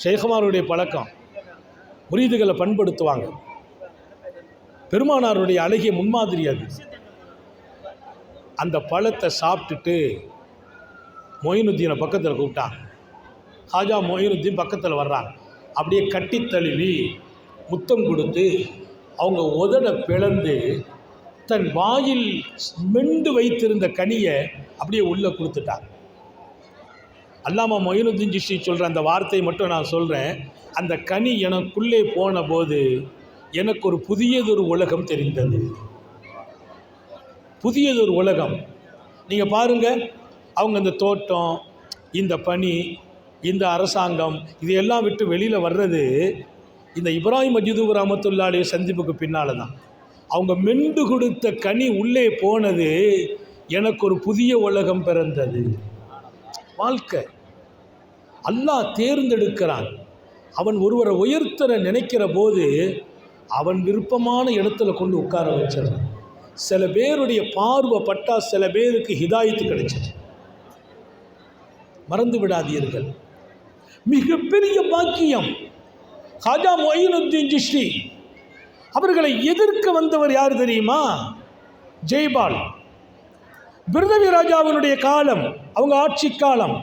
ஷேഖ்மாருடைய பழக்கம், முரீதுகளை பண்படுத்துவாங்க. பெருமானாருடைய அழகிய முன்மாதிரி அது. அந்த பழத்தை சாப்பிட்டுட்டு மொயினுத்தீனை பக்கத்தில் கூப்பிட்டாங்க. ஹாஜா மொயினுத்தீன் பக்கத்தில் வர்றாங்க. அப்படியே கட்டி தழுவி முத்தம் கொடுத்து அவங்க உதட பிளந்து தன் வாயில் மெண்டு வைத்திருந்த கனியை அப்படியே உள்ளே கொடுத்துட்டாங்க. அல்லாமா மொயினுத்தீன் சிஷ்டி சொல்கிற அந்த வார்த்தையை மட்டும் நான் சொல்கிறேன். அந்த கனி எனக்குள்ளே போன போது எனக்கு ஒரு புதியதொரு உலகம் தெரிந்தது. புதியதொரு உலகம். நீங்கள் பாருங்கள், அவங்க இந்த தோட்டம், இந்த பனி, இந்த அரசாங்கம், இதையெல்லாம் விட்டு வெளியில் வர்றது இந்த இப்ராஹிம் மஜ்து ரஹ்மத்துல்லாஹி அலைஹி சந்திப்புக்கு பின்னால் தான். அவங்க மெண்டு கொடுத்த கனி உள்ளே போனது, எனக்கு ஒரு புதிய உலகம் பிறந்தது. வாழ்க்கை அல்லாஹ் தேர்ந்தெடுக்கிறான். அவன் ஒருவரை உயர்த்தர நினைக்கிற போது அவன் விருப்பமான இடத்துல கொண்டு உட்கார வச்சிடறான். சில பேருடைய பார்வை பட்டா சில பேருக்கு ஹிதாயத்து கிடைச்சது. மறந்து விடாதீர்கள், மிகப்பெரிய பாக்கியம். ஹாஜா மொய்னுத்தீன் சிஷ்டி அவர்களை எதிர்க்க வந்தவர் யார் தெரியுமா? ஜெய்பால். பிருதவி ராஜாவினுடைய காலம், அவங்க ஆட்சி காலம்.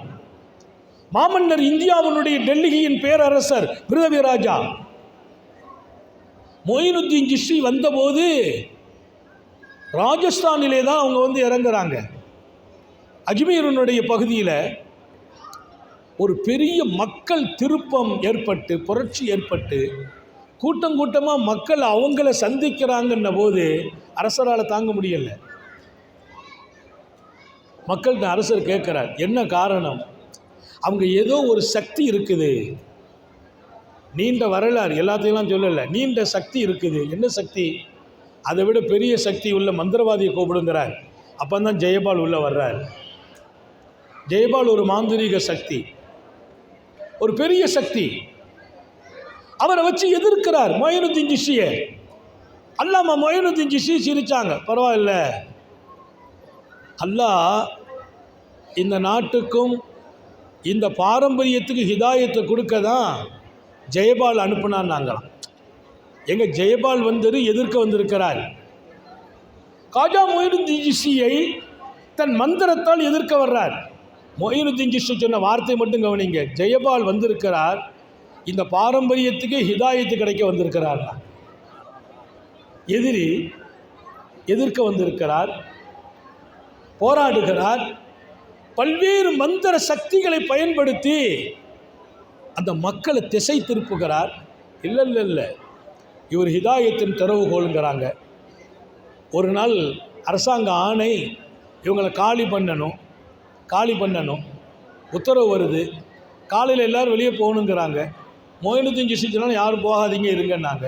மாமன்னர் இந்தியாவினுடைய டெல்லியின் பேரரசர் பிருதவி ராஜா. மொய்னுத்தீன் சிஷ்டி வந்தபோது ராஜஸ்தானிலே தான் அவங்க வந்து இறங்குறாங்க. அஜ்மீருனுடைய பகுதியில் ஒரு பெரிய மக்கள் திருப்பம் ஏற்பட்டு, புரட்சி ஏற்பட்டு, கூட்டம் கூட்டமாக மக்கள் அவங்கள சந்திக்கிறாங்கன்ன போது அரசரால் தாங்க முடியலை. மக்கள்கிட்ட அரசர் கேட்குறார், என்ன காரணம்? அவங்க ஏதோ ஒரு சக்தி இருக்குது, நீண்ட வரலாறு, எல்லாத்தையெல்லாம் சொல்லலை, நீண்ட சக்தி இருக்குது. என்ன சக்தி? அதை விட பெரிய சக்தி உள்ள மந்திரவாதியை கூப்பிடுங்கிறார். அப்போ தான் ஜெயபால் உள்ளே வர்றார். ஜெயபால் ஒரு மாந்திரீக சக்தி, ஒரு பெரிய சக்தி. அவரை வச்சு எதிர்க்கிறார் மொயினுத்தீன் சிஷ்டியை. அல்லாமா மொயினுத்தீன் சிஷ்டி சிரிச்சாங்க. பரவாயில்ல, அல்லாஹ் இந்த நாட்டுக்கும் இந்த பாரம்பரியத்துக்கு ஹிதாயத்தை கொடுக்க தான் ஜெயபால் அனுப்புனான்னாங்களாம். எங்க ஜெயபால் எதிர்க்க வந்திருக்கிறார். காஜா மொயினுத்தீன் சிஷ்டியை தன் மந்திரத்தால் எதிர்க்க வர்றார். மொயினுத்தீன் சிஷ்டி சொன்ன வார்த்தை மட்டும் கவனிங்க. ஜெயபால் வந்திருக்கிறார், இந்த பாரம்பரியத்துக்கு ஹிதாயத்து கிடைக்க வந்திருக்கிறார். எதிரி எதிர்க்க வந்திருக்கிறார், போராடுகிறார். பல்வேறு மந்திர சக்திகளை பயன்படுத்தி அந்த மக்களை திசை திருப்புகிறார். இல்லை இல்லை இல்லை, இவர் ஹிதாயத்தின் திறவுகோளுங்கிறாங்க. ஒரு நாள் அரசாங்க ஆணை, இவங்களை காலி பண்ணணும் உத்தரவு வருது. காலையில் எல்லோரும் வெளியே போகணுங்கிறாங்க. மொயினுத்தீன் சிஷ்டினாலும் யாரும் போகாதீங்க இருங்கன்னாங்க.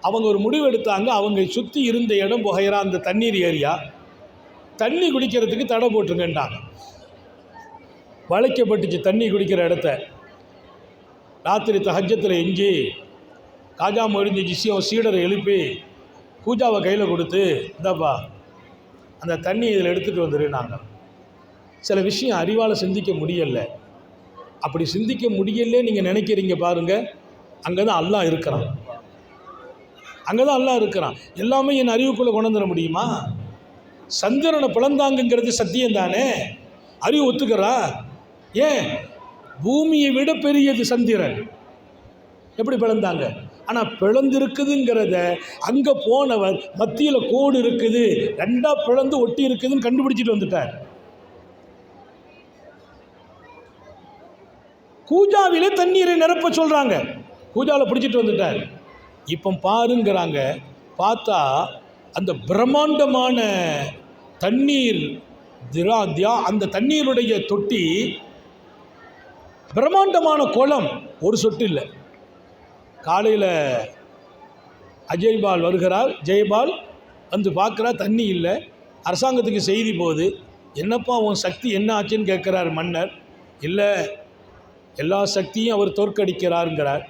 அவங்க ஒரு முடிவு எடுத்தாங்க. அவங்க சுற்றி இருந்த இடம் புகையிற அந்த தண்ணீர் ஏரியா, தண்ணி குடிக்கிறதுக்கு தடை போட்டுருங்கன்ட்டாங்க. வளைக்கப்பட்டுச்சு தண்ணி குடிக்கிற இடத்த. ராத்திரி தஹஜ்ஜத்தில் எஞ்சி காஜா மொயினுத்தீன் சிஷ்டி அவன் சீடரை எழுப்பி பூஜாவை கையில் கொடுத்து, இந்தாப்பா அந்த தண்ணி இதில் எடுத்துகிட்டு வந்துருன்னாங்க. சில விஷயம் அறிவால் சிந்திக்க முடியலை. அப்படி சிந்திக்க முடியலே நீங்கள் நினைக்கிறீங்க பாருங்கள், அங்கே தான் அல்லாஹ் இருக்கிறான். அங்கே தான் அல்லாஹ் இருக்கிறான். எல்லாமே என் அறிவுக்குள்ளே கொண்டு வந்துட முடியுமா? சந்திரனை பிளந்தாங்கிறது சத்தியம் தானே, அறிவு ஒத்துக்கிறா? ஏன், பூமியை விட பெரியது சந்திரன், எப்படி பிளந்தாங்க? ஆனால் பிளந்திருக்குதுங்கிறத அங்கே போனவர் மத்தியில் கோடு இருக்குது, ரெண்டாக பிளந்து ஒட்டி இருக்குதுன்னு கண்டுபிடிச்சிட்டு வந்துட்டார். கூஜாவிலே தண்ணீரை நிரப்ப சொல்கிறாங்க, கூஜாவில் பிடிச்சிட்டு வந்துட்டார். இப்போ பாருங்கிறாங்க. பார்த்தா அந்த பிரம்மாண்டமான தண்ணீர் அந்த தண்ணீருடைய தொட்டி, பிரம்மாண்டமான குளம், ஒரு சொட்டு இல்லை. காலையில் அஜய்பால் வருகிறார். ஜெயபால் பார்க்குறா, தண்ணி இல்லை. அரசாங்கத்துக்கு செய்தி போகுது. என்னப்பா உன் சக்தி என்ன ஆச்சுன்னு கேட்குறார் மன்னர். இல்லை, எல்லா சக்தியும் அவர் தோற்கடிக்கிறாருங்கிறார்.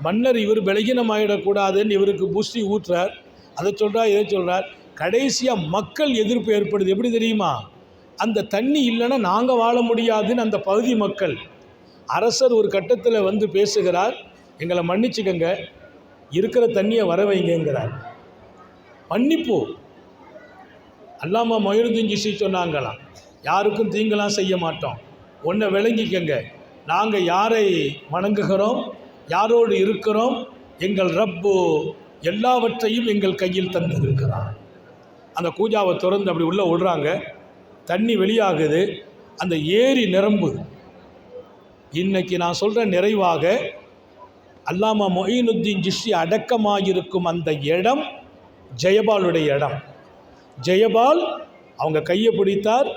மன்னர் இவர் பலகீனமாயிடக்கூடாதுன்னு இவருக்கு பூஸ்டி ஊற்றுறார். அதை சொல்கிறார், இதை சொல்கிறார். கடைசியாக மக்கள் எதிர்ப்பு ஏற்படுது. எப்படி தெரியுமா? அந்த தண்ணி இல்லைன்னா நாங்கள் வாழ முடியாதுன்னு அந்த பகுதி மக்கள். அரசர் ஒரு கட்டத்தில் பேசுகிறார், எங்களை மன்னிச்சுக்கங்க, இருக்கிற தண்ணியை வர வைங்கிறார். மன்னிப்பு. அல்லாமா மொயினுத்தீன் சிஷ்டி சொன்னாங்களாம், யாருக்கும் தீங்கெல்லாம் செய்ய மாட்டோம், ஒன்றை விளங்கிக்கங்க, நாங்கள் யாரை வணங்குகிறோம், யாரோடு இருக்கிறோம், எங்கள் ரப்பு எல்லாவற்றையும் எங்கள் கையில் தந்திருக்கிறார். அந்த கூஜாவை திறந்து அப்படி உள்ளே விடுறாங்க. தண்ணி வெளியாகுது, அந்த ஏரி நிரம்புது. இன்னைக்கு நான் சொல்கிற நிறைவாக, அல்லாமா மொயினுத்தீன் சிஷ்டி அடக்கமாயிருக்கும் அந்த இடம் ஜெயபாலுடைய இடம். ஜெயபால் அவங்க கையை பிடித்தார்,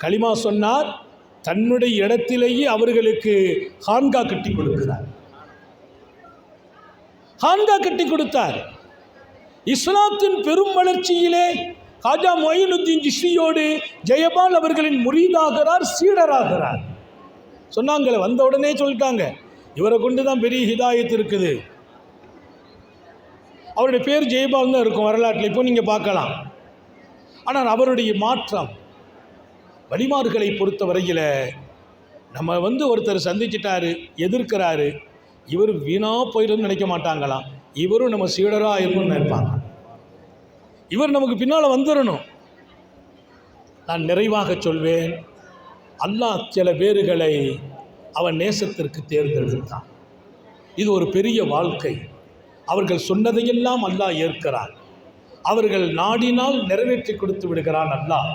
களிமா சொன்னார், தன்னுடைய இடத்திலேயே அவர்களுக்கு ஹான்கா கட்டி கொடுக்கிறார். ஹான்கா கட்டி கொடுத்தார். இஸ்லாத்தின் பெரும் வளர்ச்சியிலே காஜா மொயினுத்தீன் சிஷ்டியோடு ஜெயபால் அவர்களின் முரீதாகிறார், சீடராகிறார். சொன்னாங்களே, வந்த உடனே சொல்லிட்டாங்க, இவரை கொண்டு தான் பெரிய ஹிதாயத் இருக்குது. அவருடைய பேர் ஜெயபால் தான் இருக்கும் வரலாற்றில், இப்போ நீங்கள் பார்க்கலாம். ஆனால் அவருடைய மாற்றம், வலிமார்களை பொறுத்த வரையில் நம்ம ஒருத்தர் சந்திச்சிட்டாரு, எதிர்க்கிறாரு, இவர் வீணாக போயிடுன்னு நினைக்க மாட்டாங்களாம். இவரும் நம்ம சீடராக இருக்கணும்னு நினைப்பாங்க. இவர் நமக்கு பின்னால் வந்துடணும். நான் நிறைவாக சொல்வேன், அல்லாஹ் சில பேர்களை அவன் நேசத்திற்கு தேர்ந்தெடுத்தான். இது ஒரு பெரிய வாழ்க்கை. அவர்கள் சொன்னதையெல்லாம் அல்லாஹ் ஏற்கிறான். அவர்கள் நாடினால் நிறைவேற்றி கொடுத்து விடுகிறான் அல்லாஹ்.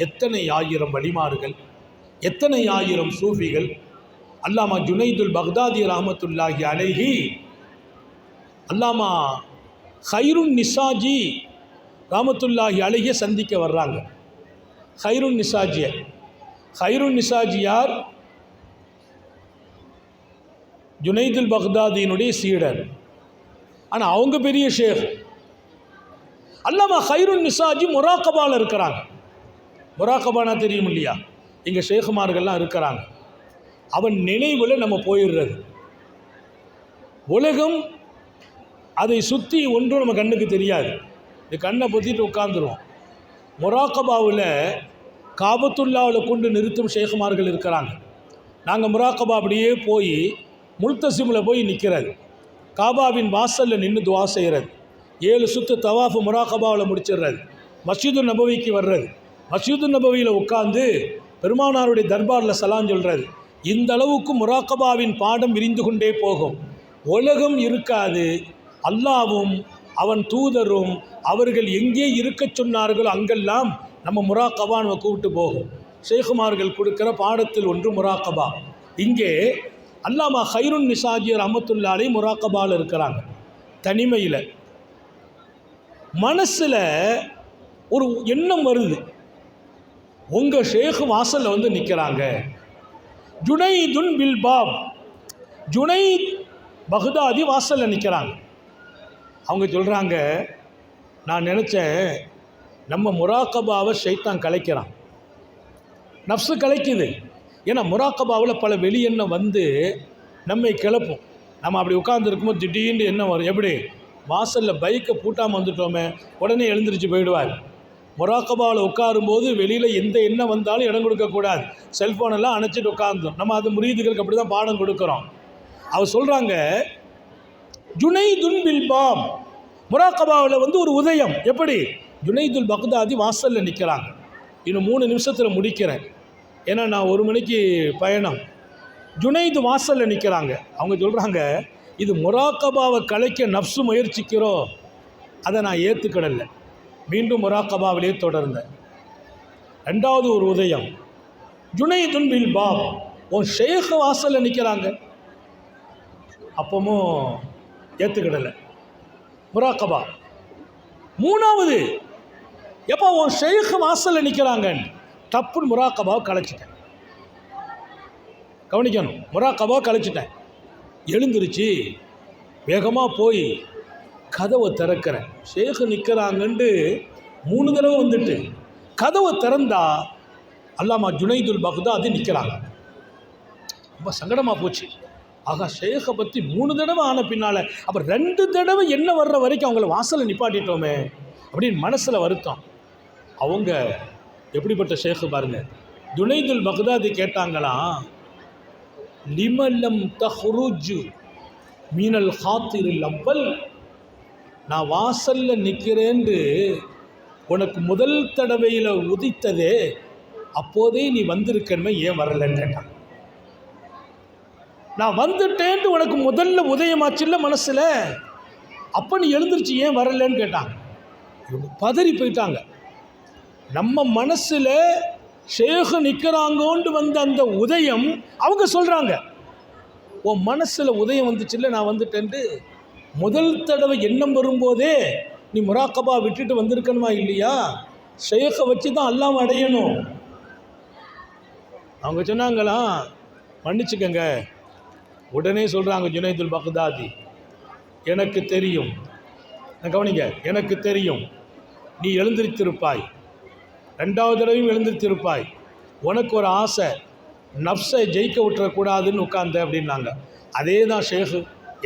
எத்தனை ஆயிரம் வலிமார்கள், எத்தனை ஆயிரம் சூஃபிகள். அல்லாமா ஜுனைதுல் பக்தாதி ரஹமத்துல்லாஹி அலைஹி, அல்லாமா ஹைருன் நிசாஜி ரஹமத்துல்லாஹி அலைஹி சந்திக்க வர்றாங்க. ஹைருன் நிசாஜி யார்? ஜுனைதுல் பக்தாதியினுடைய சீடர். ஆனால் அவங்க பெரிய ஷேக். அல்லாமா ஹைருன் நிசாஜி முராக்கபாவில் இருக்கிறாங்க. முராக்கபானா தெரியும் இல்லையா? இங்கே ஷேகுமார்கள்லாம் இருக்கிறாங்க. அவன் நினைவில் நம்ம போயிடுறது. உலகம் அதை சுற்றி ஒன்றும் நம்ம கண்ணுக்கு தெரியாது. இந்த கண்ணை பொத்திட்டு உட்காந்துருவோம். முராக்கபாவில் காபத்துல்லாவில் கொண்டு நிறுத்தும் ஷேகுமார்கள் இருக்கிறாங்க. நாங்கள் முராக்கபா அப்படியே போய் முல்தசிமில் போய் நிற்கிறது, காபாவின் வாசலில் நின்று துவா செய்கிறது, 7 சுற்று தவாஃபு முராக்கபாவில் முடிச்சிடுறது, மஸ்ஜிது நபவிக்கு வர்றது, மஸ்ஜிது நபவியில் உட்காந்து பெருமானாருடைய தர்பாரில் சலாம் சொல்கிறது. இந்த அளவுக்கு முராக்கபாவின் பாடம் விரிந்து கொண்டே போகும். உலகம் இருக்காது. அல்லாவும் அவன் தூதரும் அவர்கள் எங்கே இருக்க சொன்னார்களோ அங்கெல்லாம் நம்ம முராக்கபா நம்ம கூப்பிட்டு போகும். ஷேகுமார்கள் கொடுக்கிற பாடத்தில் ஒன்று முராக்கபா. இங்கே அல்லாமா ஹைருன் நிசாஜி ரஹ்மத்துல்லாஹி அலைஹி முராக்கபாவில் இருக்கிறாங்க. தனிமையில் மனசில் ஒரு எண்ணம் வருது. உங்கள் ஷேக் வாசலில் வந்து நிற்கிறாங்க. ஜுனைதுன் பில் பாப், ஜுனைத் பக்தாதி வாசலில் நிற்கிறாங்க. அவங்க சொல்கிறாங்க, நான் நினச்சேன் நம்ம முராக்கபாவை ஷைத்தான் கலைக்கிறான், நஃப்ஸு கலைக்குது. ஏன்னா முராக்கபாவில் பல வெளியெண்ணம் வந்து நம்மை கிளப்பும். நம்ம அப்படி உட்காந்துருக்கும்போது திடீர்னு என்ன வரும்? எப்படி வாசலில் பைக்கை பூட்டாமல் வந்துட்டோமே, உடனே எழுந்திரிச்சு போயிடுவார். முராக்கபாவில் உட்காரும்போது வெளியில் எந்த எண்ணம் வந்தாலும் இடம் கொடுக்கக்கூடாது. செல்ஃபோனெல்லாம் அணைச்சிட்டு உட்கார்ந்தோம். நம்ம அது முரீதுகளுக்கு அப்படி தான் பாடம் கொடுக்குறோம். அவர் சொல்கிறாங்க, ஜுனைதுன் பில் பாப், முராக்கபாவில் வந்து ஒரு உதயம். எப்படி? ஜுனைதுல் பக்தாதி வாசலில் நிற்கிறாங்க. இன்னும் 3 நிமிஷத்தில் முடிக்கிறேன், ஏன்னா நான் 1 மணிக்கு பயணம். ஜுனைது வாசலில் நிற்கிறாங்க. அவங்க சொல்கிறாங்க, இது முராக்கபாவை கலைக்க நஃப்ஸு முயற்சிக்கிறோம், அதை நான் ஏற்றுக்கிடலை. மீண்டும் முராக்கபாவிலே தொடர்ந்தேன். 2வது ஒரு உதயம், ஜுனைதுன் பில் பாப், உன் ஷேக் வாசலில் நிற்கிறாங்க. அப்பவும் ஏற்றுக்கிடலை, முராக்கபா. 3வது, எப்போ உன் ஷேக் வாசலில் நிற்கிறாங்கன்னு தப்புன்னு முராக்கபாவை கலைச்சிட்டேன். கவனிக்கணும், முராக்கபாவை கலைச்சிட்டேன். எழுந்திருச்சு வேகமாக போய் கதவை திறக்கிறேன். ஷேக் நிற்கிறாங்கன்ட்டு 3 தடவை வந்துட்டு கதவை திறந்தா அல்லாமா ஜுனைதுல் பக்தாதி நிற்கிறாங்க. ரொம்ப சங்கடமாக போச்சு. ஆகா, ஷேக்கை பற்றி 3 தடவை ஆன பின்னால் அப்போ 2 தடவை என்ன வர்ற வரைக்கும் அவங்கள வாசலில் நிப்பாட்டிட்டோமே அப்படின்னு மனசில் வருத்தம். அவங்க எப்படிப்பட்ட ஷேக்கு பாருங்கள். ஜுனைதுல் பக்தாதி கேட்டாங்களாம், லிமல்லம் தஹ்ருஜு மீனல் ஹாத்திரில் அவ்வல், நான் வாசலில் நிற்கிறேன்னு உனக்கு முதல் தடவையில் உதித்ததே, அப்போதே நீ வந்திருக்கணுமே, ஏன் வரலன்னு கேட்டாங்க. நான் வந்துட்டேன்ட்டு உனக்கு முதல்ல உதயமாச்சுல்ல மனசில், அப்போ நீ எழுந்திருச்சு ஏன் வரலன்னு கேட்டாங்க. இவங்க பதறி போயிட்டாங்க. நம்ம மனசில் ஷேக் நிற்கிறாங்கோண்டு வந்த அந்த உதயம் அவங்க சொல்கிறாங்க, உன் மனசில் உதயம் வந்துச்சுல்ல, நான் வந்துட்டேன்ட்டு முதல் தடவை எண்ணம் வரும்போதே நீ முராக்கபா விட்டுட்டு வந்திருக்கணுமா இல்லையா? ஷேக்கை வச்சு தான் அல்லாம அடையணும். அவங்க சொன்னாங்களாம், மன்னிச்சுக்கங்க. உடனே சொல்கிறாங்க ஜுனைதுல் பக்தாதி, எனக்கு தெரியும், கவனிங்க, எனக்கு தெரியும் நீ எழுந்திருத்திருப்பாய், 2வது தடவையும் எழுந்திருத்திருப்பாய். உனக்கு ஒரு ஆசை, நஃப்ஸை ஜெயிக்க விட்டுறக்கூடாதுன்னு உட்கார்ந்த அப்படின்னாங்க. அதே தான் ஷேக்கு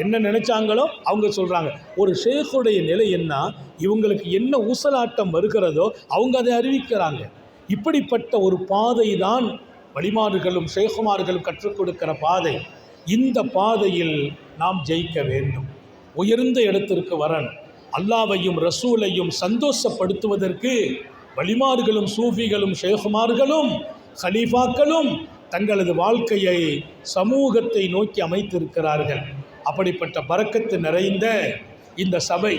என்ன நினச்சாங்களோ அவங்க சொல்கிறாங்க. ஒரு ஷேக்குடைய நிலை என்ன, இவங்களுக்கு என்ன ஊசலாட்டம் வருகிறதோ அவங்க அதை அறிவிக்கிறாங்க. இப்படிப்பட்ட ஒரு பாதை தான் வழிமாறுகளும் ஷேகுமார்களும் கற்றுக் கொடுக்கிற பாதை. இந்த பாதையில் நாம் ஜெயிக்க வேண்டும், உயர்ந்த இடத்திற்கு வரணும். அல்லாவையும் ரசூலையும் சந்தோஷப்படுத்துவதற்கு வழிமார்களும் சூஃபிகளும் ஷேகுமார்களும் ஹலீஃபாக்களும் தங்களது வாழ்க்கையை சமூகத்தை நோக்கி அமைத்திருக்கிறார்கள். அப்படிப்பட்ட பரக்கத்து நிறைந்த இந்த சபை,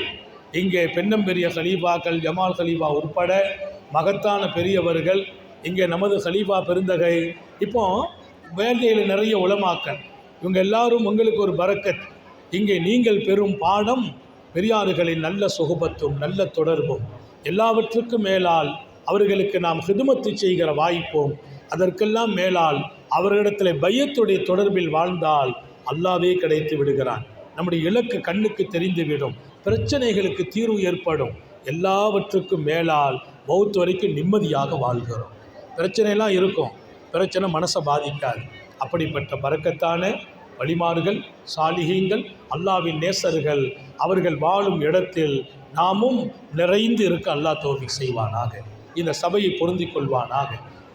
இங்கே பெண்ணம்பெரிய ஹலீஃபாக்கள், ஜமால் ஹலீஃபா உட்பட மகத்தான பெரியவர்கள், இங்கே நமது ஹலீஃபா பெருந்தகை, இப்போ வேலையில் நிறைய உலமாக்கள், இவங்க எல்லாரும் உங்களுக்கு ஒரு பரக்கத். இங்கே நீங்கள் பெறும் பாடம் பெரியார்களின் நல்ல சுகுபத்தும் நல்ல தொடர்பும், எல்லாவற்றுக்கும் மேலால் அவர்களுக்கு நாம் ஹிதுமத்து செய்கிற வாய்ப்பும், அதற்கெல்லாம் மேலால் அவர்களிடத்தில் பையத்துடைய தொடர்பில் வாழ்ந்தால் அல்லாவே கிடைத்து விடுகிறான். நம்முடைய இலக்கு கண்ணுக்கு தெரிந்துவிடும். பிரச்சனைகளுக்கு தீர்வு ஏற்படும். எல்லாவற்றுக்கும் மேலால் மௌத் வரைக்கும் நிம்மதியாக வாழ்கிறோம். பிரச்சனைலாம் இருக்கும், பிரச்சனை மனசை பாதிக்காது. அப்படிப்பட்ட பரக்கத்தான வழிமார்கள், சாலிஹீங்கள், அல்லாவின் நேசர்கள் அவர்கள் வாழும் இடத்தில் நாமும் நிறைந்து இருக்க அல்லாஹ் தௌஃபீக் செய்வானாக. இந்த சபையை பொருந்தி கொள்வானாக.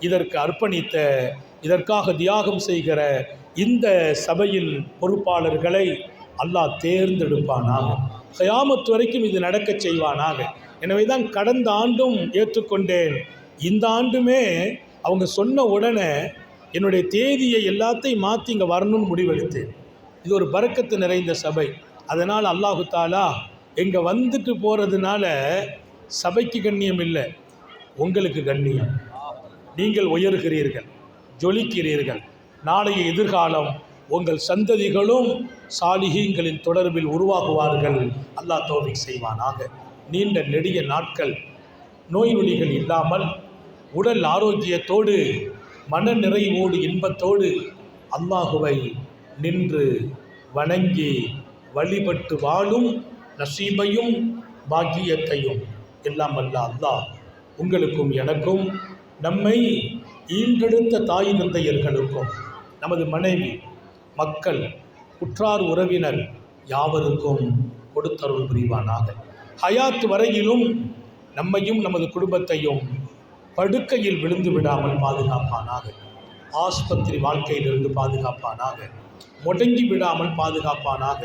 இதற்கு அர்ப்பணித்த, இதற்காக தியாகம் செய்கிற இந்த சபையின் பொறுப்பாளர்களை அல்லாஹ் தேர்ந்தெடுப்பானாக. கியாமத் வரைக்கும் இது நடக்க செய்வானாக. எனவே தான் கடந்த ஆண்டும் ஏற்றுக்கொண்டேன். இந்த ஆண்டுமே அவங்க சொன்ன உடனே என்னுடைய தேதியை எல்லாத்தையும் மாற்றி இங்கே வரணும்னு முடிவெடுத்தேன். இது ஒரு பரக்கத்து நிறைந்த சபை. அதனால் அல்லாஹு தாலா இங்கே வந்துட்டு போகிறதுனால சபைக்கு கண்ணியம் இல்லை, உங்களுக்கு கண்ணியம். நீங்கள் உயர்கிறீர்கள், ஜொலிக்கிறீர்கள். நாளைய எதிர்காலம் உங்கள் சந்ததிகளும் சாலிஹீங்களின் தொடர்பில் உருவாகுவார்கள். அல்லாஹ் தௌஃபீக் செய்வானாக. நீண்ட நெடிய நாட்கள் நோய் நொடிகள் இல்லாமல் உடல் ஆரோக்கியத்தோடு மன நிறைவோடு இன்பத்தோடு அல்லாஹுவை நின்று வணங்கி வழிபட்டு வாழும் நசீபையும் பாக்கியத்தையும் எல்லாம் வல்ல அல்லாஹ் உங்களுக்கும் எனக்கும், நம்மை ஈன்றெடுத்த தாய் தந்தையர்களுக்கும், நமது மனைவி, மக்கள், உற்றார் உறவினர் யாவருக்கும் கொடுத்தருள் புரிவானாக. ஹயாத் வரையிலும் நம்மையும் நமது குடும்பத்தையும் படுக்கையில் விழுந்து விடாமல் பாதுகாப்பானாக. ஆஸ்பத்திரி வாழ்க்கையிலிருந்து பாதுகாப்பானாக. முடங்கி விடாமல் பாதுகாப்பானாக.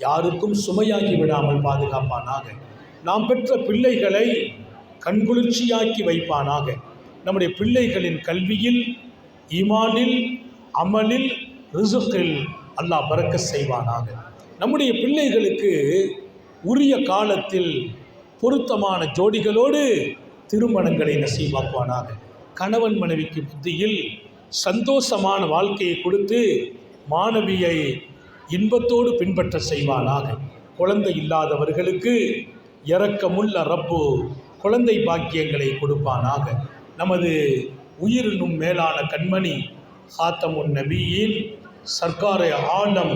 யாருக்கும் சுமையாகி விடாமல் பாதுகாப்பானாக. நாம் பெற்ற பிள்ளைகளை கண்குளிர்ச்சியாக்கி வைப்பானாக. நம்முடைய பிள்ளைகளின் கல்வியில், ஈமானில், அமலில், ரிசுக்கில் அல்லாஹ் பரக்கத் செய்வானாக. நம்முடைய பிள்ளைகளுக்கு உரிய காலத்தில் பொருத்தமான ஜோடிகளோடு திருமணங்களை நசீபாக்குவானாக. கணவன் மனைவிக்கு புத்தியில் சந்தோஷமான வாழ்க்கையை கொடுத்து மாணவியை இன்பத்தோடு பின்பற்ற செய்வானாக. குழந்தை இல்லாதவர்களுக்கு இரக்கமுள்ள ரப்பு குழந்தை பாக்கியங்களை கொடுப்பானாக. நமது உயிரினும் மேலான கண்மணி ஹாத்தமுன் நபியின் சர்க்கார ஆலம்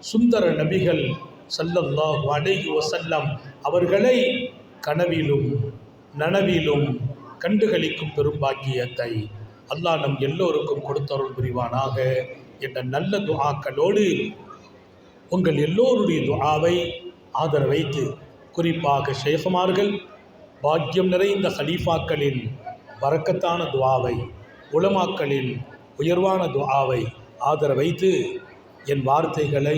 சுந்தர நபிகள் ஸல்லல்லாஹு அலைஹி வஸல்லம் அவர்களை கனவிலும் நனவிலும் கண்டுகளிக்கும் பெரும்பாக்கியத்தை அல்லாஹ் நம் எல்லோருக்கும் கொடுத்தருள் புரிவானாக என்ற நல்ல துஆக்களோடு உங்கள் எல்லோருடைய துஆவை ஆதரவைத்து, குறிப்பாக ஷேகுமார்கள், பாக்கியம் நிறைந்த ஹலீஃபாக்களின் பரக்கத்தான துஆவை, உலமாக்களின் உயர்வான துஆவை ஆதரவைத்து என் வார்த்தைகளை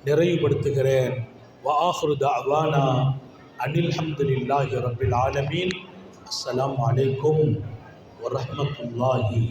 நிறைவுபடுத்துகிறேன். வஆஹிரு தஅவானா அனில் ஹம்துலில்லாஹி ரப்பில் ஆலமீன். அஸ்ஸலாமு அலைக்கும் வரஹ்மத்துல்லாஹி